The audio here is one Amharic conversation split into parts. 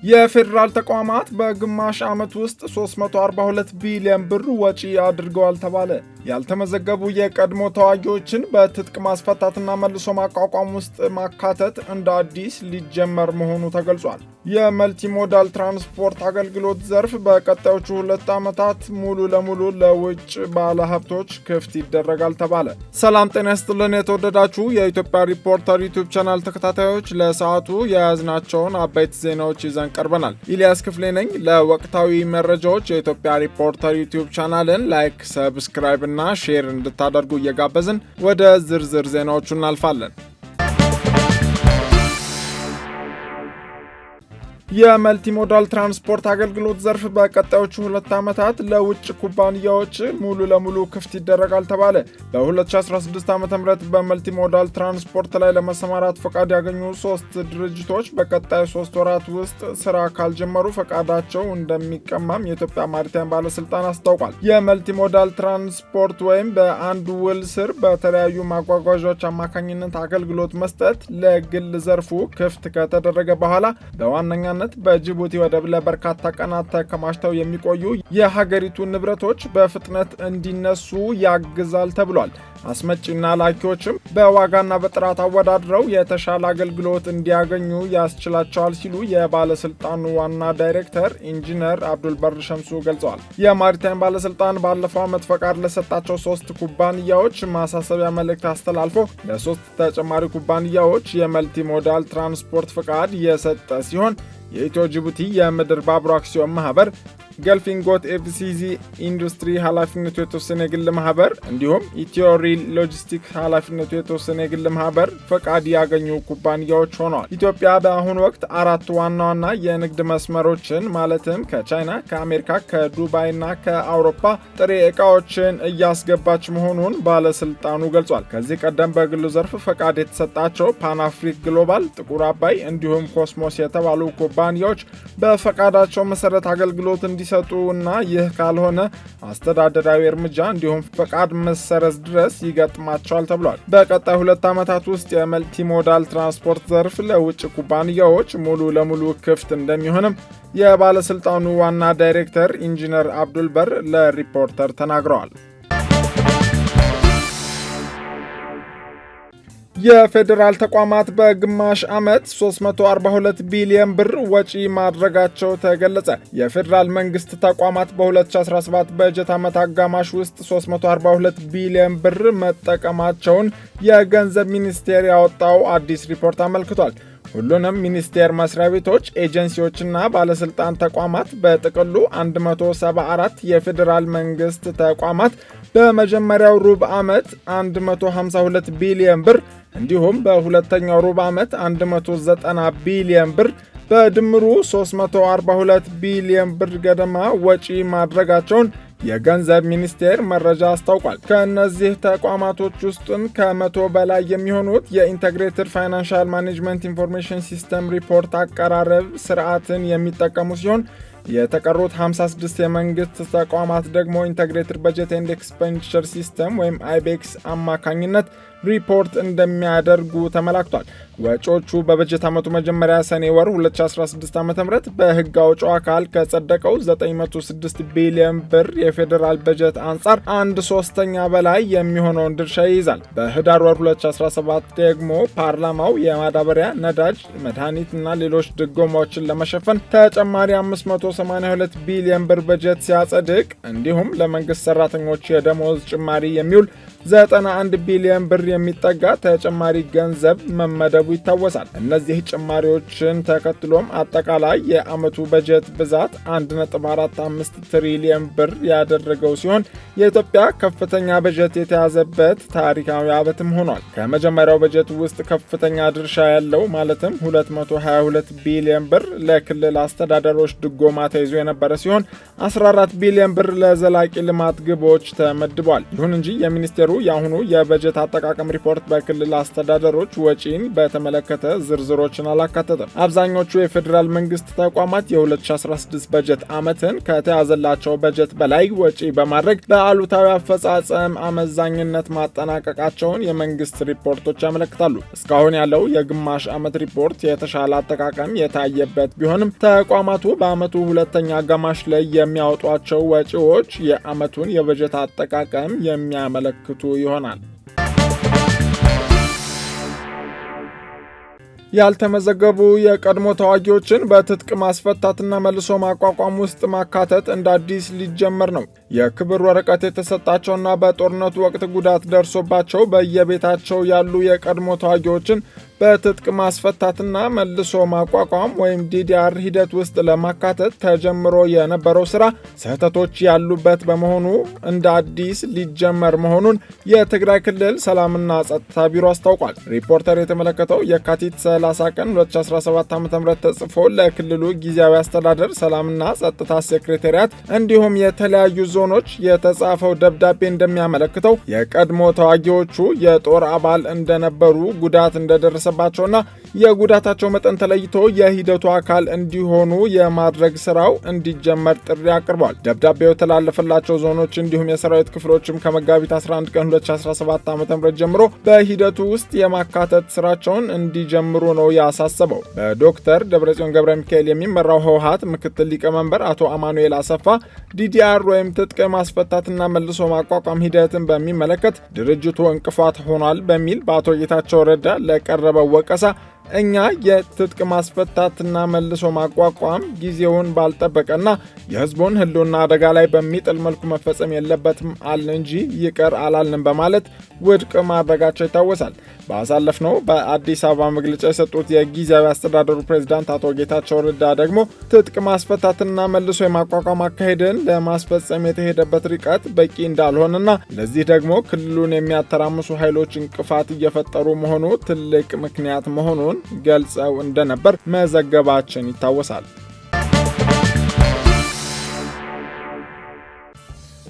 የፌዴራል ተቋማት በግማሽ ዓመት ውስጥ 342 ቢሊዮን ብር ወጪ አድርገዋል ተባለ። ያልተመዘገቡ የቀድሞ ተዋጊዎችን በትጥቅ ማስፈታትና መልሶ ማቋቋም ውስጥ ማካተት እንደ አዲስ ሊጀመር መሆኑ ተገልጿል። የመልቲሞዳል ትራንስፖርት አገልግሎት ዘርፍ በቀጣዮቹ 2 ዓመታት ሙሉ ለሙሉ ለውጭ ባለሀብቶች ክፍት ይደረጋል ተባለ። ሰላም ጤና ይስጥልን የተወደዳችሁ የኢትዮጵያ ሪፖርተር ዩቲዩብ ቻናል ተከታታዮች፣ ለሰዓቱ የያዝናቸውን አበይት ዜናዎች ይዘን ቀርበናል። ኢሊያስ ክፍሌ ነኝ። ለወቅታዊ መረጃዎች የኢትዮጵያ ሪፖርተር ዩቲዩብ ቻናልን ላይክ፣ ሰብስክራይብ እና ሼር እንድታደርጉ እየጋበዝን ወደ ዝርዝር ዜናዎቹ እናልፋለን። የመልቲሞዳል ትራንስፖርት አገልግሎት ዘርፍ በቀጣዮቹ 2 ዓመታት ለውጭ ኩባንያዎች ሙሉ ለሙሉ ክፍት ይደረጋል ተባለ። በ2016 ዓ.ም በመልቲሞዳል ትራንስፖርት ላይ ለመሰማራት ፈቃድ ያገኙ 3 ድርጅቶች በቀጣይ 3 ወራት ውስጥ ስራ ካልጀመሩ ፈቃዳቸው እንደሚቀማም የኢትዮጵያ ማሪታይም ባለስልጣን አስታውቋል። የመልቲሞዳል ትራንስፖርት ወይም በአንድ ውል ስር በተለያዩ ማጓጓዣዎች አማካኝነት አገልግሎት መስጠት ለግል ዘርፉ ክፍት ከተደረገ በኋላ በዋነኛ በጅቡቲ ወደብ ለበርካታ ቀናት ተከማችተው የሚቆዩ የሀገሪቱ ንብረቶች በፍጥነት እንዲነሱ ያግዛል ተብሏል። አስመጪና ላኪዎችም በዋጋና በጥራት አወዳድረው የተሻለ አገልግሎት እንዲያገኙ ያስችላቸዋል ሲሉ የባለስልጣኑ ዋና ዳይሬክተር ኢንጂነር አብዱልበር ሸምሱ ገልጸዋል። የማሪታይም ባለስልጣን ባለፈው ዓመት ፈቃድ ለሰጣቸው 3 ኩባንያዎች ማሳሰቢያ መልእክት አስተላልፎ ለ3 ተጨማሪ ኩባንያዎች የመልቲሞዳል ትራንስፖርት ፈቃድ የሰጠ ሲሆን የኢትዮ ጅቡቲ የምድር ባቡር አክሲዮን ማህበር፣ ገልፊንጎት ኤፍሲዚ ኢንዱስትሪ ኃላፊነቱ የተወሰነ የግል ማህበር እንዲሁም ኢትዮ ሪል ሎጂስቲክ ኃላፊነቱ የተወሰነ የግል ማህበር ፈቃድ ያገኙ ኩባንያዎች ሆነዋል። ኢትዮጵያ በአሁኑ ወቅት 4 ዋና ዋና የንግድ መስመሮችን ማለትም ከቻይና፣ ከአሜሪካ፣ ከዱባይና ከአውሮፓ ጥሬ ዕቃዎችን እያስገባች መሆኑን ባለስልጣኑ ገልጿል። ከዚህ ቀደም በግሉ ዘርፍ ፈቃድ የተሰጣቸው ፓናፍሪክ ግሎባል፣ ጥቁር አባይ እንዲሁም ኮስሞስ የተባሉ ኩባንያዎች በፈቃዳቸው መሰረት አገልግሎት እንዲሰጡ እና ይህ ካልሆነ አስተዳደራዊ እርምጃ እንዲሁም ፈቃድ መሰረዝ ድረስ ይገጥማቸዋል ተብሏል። በቀጣይ 2 ዓመታት ውስጥ የመልቲሞዳል ትራንስፖርት ዘርፍ ለውጭ ኩባንያዎች ሙሉ ለሙሉ ክፍት እንደሚሆንም የባለስልጣኑ ዋና ዳይሬክተር ኢንጂነር አብዱልበር ለሪፖርተር ተናግረዋል። የፌዴራል ተቋማት በግማሽ ዓመት 342 ቢሊዮን ብር ወጪ ማድረጋቸው ተገለጸ። የፌዴራል መንግስት ተቋማት በ2017 በጀት ዓመት አጋማሽ ውስጥ 342 ቢሊዮን ብር መጠቀማቸውን የገንዘብ ሚኒስቴር ያወጣው አዲስ ሪፖርት አመልክቷል። ሁሉንም ሚኒስቴር መስሪያ ቤቶች፣ ኤጀንሲዎችና ባለስልጣን ተቋማት በጥቅሉ 174 የፌዴራል መንግስት ተቋማት በመጀመሪያው ሩብ ዓመት 152 ቢሊዮን ብር እንዲሁም በሁለተኛው ሩብ ዓመት 190 ቢሊዮን ብር በድምሩ 342 ቢሊዮን ብር ገደማ ወጪ ማድረጋቸውን የገንዘብ ሚኒስቴር መረጃ አስታውቋል። ከእነዚህ ተቋማቶች ውስጥም ከ100 በላይ የሚሆኑት የኢንተግሬትድ ፋይናንሻል ማኔጅመንት ኢንፎርሜሽን ሲስተም ሪፖርት አቀራረብ ስርዓትን የሚጠቀሙ ሲሆን የተቀሩት 56 የመንግስት ተቋማት ደግሞ ኢንተግሬትድ በጀት ኤንድ ኤክስፔንዲቸር ሲስተም ወይም አይቤክስ አማካኝነት ሪፖርት እንደሚያደርጉ ተመላክቷል። ወጪዎቹ በበጀት ዓመቱ መጀመሪያ ሰኔ ወር 2016 ዓ.ም በህግ አውጪው አካል ከጸደቀው 906 ቢሊዮን ብር የፌዴራል በጀት አንጻር 1/3 በላይ የሚሆነውን ድርሻ ይይዛል። በህዳር ወር 2017 ደግሞ ፓርላማው የማዳበሪያ፣ ነዳጅ፣ መድኃኒትና ሌሎች ድጎማዎችን ለመሸፈን ተጨማሪ 582 ቢሊዮን ብር በጀት ሲያጸድቅ እንዲሁም ለመንግስት ሰራተኞች የደሞዝ ጭማሪ የሚውል 91 ቢሊዮን ብር የሚጠጋ ተጨማሪ ገንዘብ መመደቡ ይታወሳል። እነዚህ ጭማሪዎችን ተከትሎም አጠቃላይ የዓመቱ በጀት ብዛት 1.45 ትሪሊዮን ብር ያደረገው ሲሆን የኢትዮጵያ ከፍተኛ በጀት የተያዘበት ታሪካዊ ዓመትም ሆኗል። ከመጀመሪያው በጀት ውስጥ ከፍተኛ ድርሻ ያለው ማለትም 222 ቢሊዮን ብር ለክልል አስተዳደሮች ድጎማ ተይዞ የነበረ ሲሆን 14 ቢሊዮን ብር ለዘላቂ ልማት ግቦች ተመድቧል። ይሁን እንጂ የሚኒስቴሩ ሚኒስቴሩ የአሁኑ የበጀት አጠቃቀም ሪፖርት በክልል አስተዳደሮች ወጪን በተመለከተ ዝርዝሮችን አላካተተም። አብዛኞቹ የፌዴራል መንግስት ተቋማት የ2016 በጀት ዓመትን ከተያዘላቸው በጀት በላይ ወጪ በማድረግ በአሉታዊ አፈጻጸም አመዛኝነት ማጠናቀቃቸውን የመንግስት ሪፖርቶች ያመለክታሉ። እስካሁን ያለው የግማሽ ዓመት ሪፖርት የተሻለ አጠቃቀም የታየበት ቢሆንም ተቋማቱ በዓመቱ ሁለተኛ አጋማሽ ላይ የሚያወጧቸው ወጪዎች የዓመቱን የበጀት አጠቃቀም የሚያመለክቱ ይሆናል። ያልተመዘገቡ የቀድሞ ተዋጊዎችን በትጥቅ ማስፈታትና መልሶ ማቋቋም ውስጥ ማካተት እንደ አዲስ ሊጀመር ነው። የክብር ወረቀት የተሰጣቸውና በጦርነቱ ወቅት ጉዳት ደርሶባቸው በየቤታቸው ያሉ የቀድሞ ተዋጊዎችን በትጥቅ ማስፈታትና መልሶ ማቋቋም ወይም ዲዲአር ሂደት ውስጥ ለማካተት ተጀምሮ የነበረው ስራ ስህተቶች ያሉበት በመሆኑ እንደ አዲስ ሊጀመር መሆኑን የትግራይ ክልል ሰላምና ጸጥታ ቢሮ አስታውቋል። ሪፖርተር የተመለከተው የካቲት 30 ቀን 2017 ዓ.ም ተጽፎ ለክልሉ ጊዜያዊ አስተዳደር ሰላምና ጸጥታ ሴክሬታሪያት እንዲሁም የተለያዩ ዞኖች የተጻፈው ደብዳቤ እንደሚያመለክተው የቀድሞ ተዋጊዎቹ የጦር አባል እንደነበሩ ጉዳት እንደደረሰ ባቸውና የጉዳታቸው መጠን ተለይቶ የሂደቱ አካል እንዲሆኑ የማድረግ ስራው እንዲጀመር ጥሪ አቅርቧል። ደብዳቤው የተላለፈላቸው ዞኖች እንዲሁም የሰራዊት ክፍሎችም ከመጋቢት 11 ቀን 2017 ዓ.ም ጀምሮ በሂደቱ ውስጥ የማካተት ስራቸውን እንዲጀምሩ ነው ያሳሰበው። በዶክተር ደብረጽዮን ገብረ ሚካኤል የሚመራው ህወሓት ምክትል ሊቀመንበር አቶ አማኑኤል አሰፋ ዲዲአር ወይም ትጥቅ ማስፈታትና መልሶ ማቋቋም ሂደትን በሚመለከት ድርጅቱ እንቅፋት ሆኗል በሚል በአቶ ጌታቸው ረዳ ለቀረበ ወቀሳ እኛ የትጥቅ ማስፈታትና መልሶ ማቋቋም ጊዜውን ባልጠበቀና የህዝቡን ህልውና አደጋ ላይ በሚጥል መልኩ መፈጸም የለበትም አልን እንጂ ይቅር አላልንም በማለት ውድቅ ማድረጋቸው ይታወሳል። ባሳለፍነው በአዲስ አበባ መግለጫ የሰጡት የጊዜያዊ አስተዳደሩ ፕሬዝዳንት አቶ ጌታቸው ረዳ ደግሞ ትጥቅ ማስፈታትና መልሶ የማቋቋም አካሄድን ለማስፈጸም የተሄደበት ርቀት በቂ እንዳልሆነና ለዚህ ደግሞ ክልሉን የሚያተራምሱ ኃይሎች እንቅፋት እየፈጠሩ መሆኑ ትልቅ ምክንያት መሆኑን ገልጸው እንደነበር መዘገባችን ይታወሳል።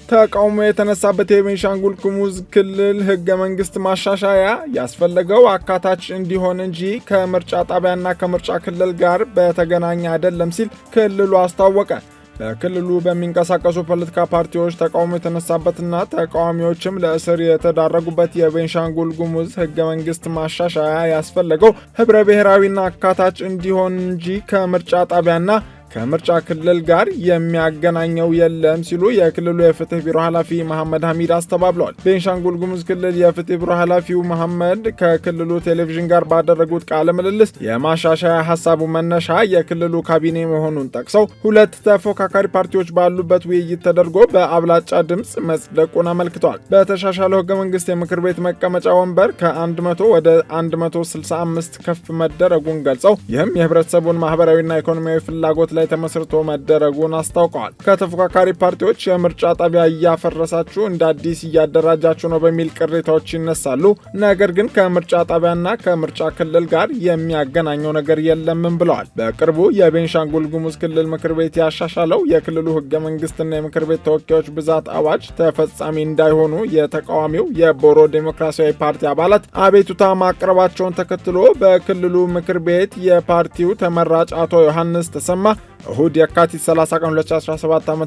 ተቃውሞ የተነሳበት የቤንሻንጉል ጉሙዝ ክልል ህገ መንግስት ማሻሻያ ያስፈለገው አካታች እንዲሆን እንጂ ከምርጫ ጣቢያና ከምርጫ ክልል ጋር በተገናኘ አይደለም ሲል ክልሉ አስታወቀ። በክልሉ በሚንቀሳቀሱ ፖለቲካ ፓርቲዎች ተቃውሞ የተነሳበትና ተቃዋሚዎችም ለእስር የተዳረጉበት የቤንሻንጉል ጉሙዝ ህገ መንግስት ማሻሻያ ያስፈለገው ህብረ ብሔራዊና አካታች እንዲሆን እንጂ ከምርጫ ጣቢያና ከምርጫ ክልል ጋር የሚያገናኘው የለም ሲሉ የክልሉ የፍትህ ቢሮ ኃላፊ መሐመድ ሐሚድ አስተባብለዋል። ቤንሻንጉል ጉሙዝ ክልል የፍትህ ቢሮ ኃላፊው መሐመድ ከክልሉ ቴሌቪዥን ጋር ባደረጉት ቃለ ምልልስ የማሻሻያ ሐሳቡ መነሻ የክልሉ ካቢኔ መሆኑን ጠቅሰው ሁለት ተፎካካሪ ፓርቲዎች ባሉበት ውይይት ተደርጎ በአብላጫ ድምፅ መጽደቁን አመልክተዋል። በተሻሻለው ህገ መንግስት የምክር ቤት መቀመጫ ወንበር ከ100 ወደ 165 ከፍ መደረጉን ገልጸው ይህም የህብረተሰቡን ማህበራዊና ኢኮኖሚያዊ ፍላጎት ላይ ተመስርቶ መደረጉን አስታውቀዋል። ከተፎካካሪ ፓርቲዎች የምርጫ ጣቢያ እያፈረሳችሁ እንደ አዲስ እያደራጃችሁ ነው በሚል ቅሬታዎች ይነሳሉ። ነገር ግን ከምርጫ ጣቢያና ከምርጫ ክልል ጋር የሚያገናኘው ነገር የለምም ብለዋል። በቅርቡ የቤንሻንጉል ጉሙዝ ክልል ምክር ቤት ያሻሻለው የክልሉ ህገ መንግስትና የምክር ቤት ተወካዮች ብዛት አዋጅ ተፈጻሚ እንዳይሆኑ የተቃዋሚው የቦሮ ዴሞክራሲያዊ ፓርቲ አባላት አቤቱታ ማቅረባቸውን ተከትሎ በክልሉ ምክር ቤት የፓርቲው ተመራጭ አቶ ዮሐንስ ተሰማ እሁድ የካቲት 30 ቀን 2017 ዓ.ም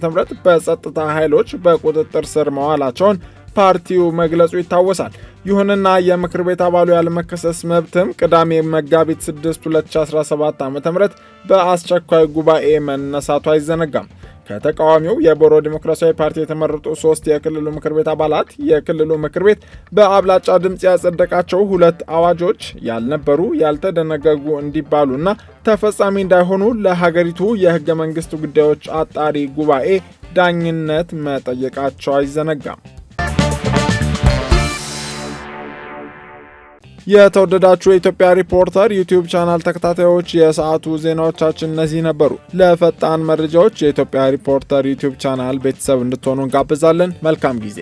በጸጥታ ኃይሎች በቁጥጥር ስር መዋላቸውን ፓርቲው መግለጹ ይታወሳል። ይሁንና የምክር ቤት አባሉ ያለመከሰስ መብትም ቅዳሜ መጋቢት 6 2017 ዓ.ም በአስቸኳይ ጉባኤ መነሳቱ አይዘነጋም። ከተቃዋሚው የቦሮ ዲሞክራሲያዊ ፓርቲ የተመረጡ 3 የክልሉ ምክር ቤት አባላት የክልሉ ምክር ቤት በአብላጫ ድምፅ ያጸደቃቸው 2 አዋጆች ያልነበሩ ያልተደነገጉ እንዲባሉና ተፈጻሚ እንዳይሆኑ ለሀገሪቱ የህገ መንግስት ጉዳዮች አጣሪ ጉባኤ ዳኝነት መጠየቃቸው አይዘነጋም። የተወደዳችሁ የኢትዮጵያ ሪፖርተር ዩቲዩብ ቻናል ተከታታዮች የሰዓቱ ዜናዎቻችን እነዚህ ነበሩ። ለፈጣን መረጃዎች የኢትዮጵያ ሪፖርተር ዩቲዩብ ቻናል ቤተሰብ እንድትሆኑ እንጋብዛለን። መልካም ጊዜ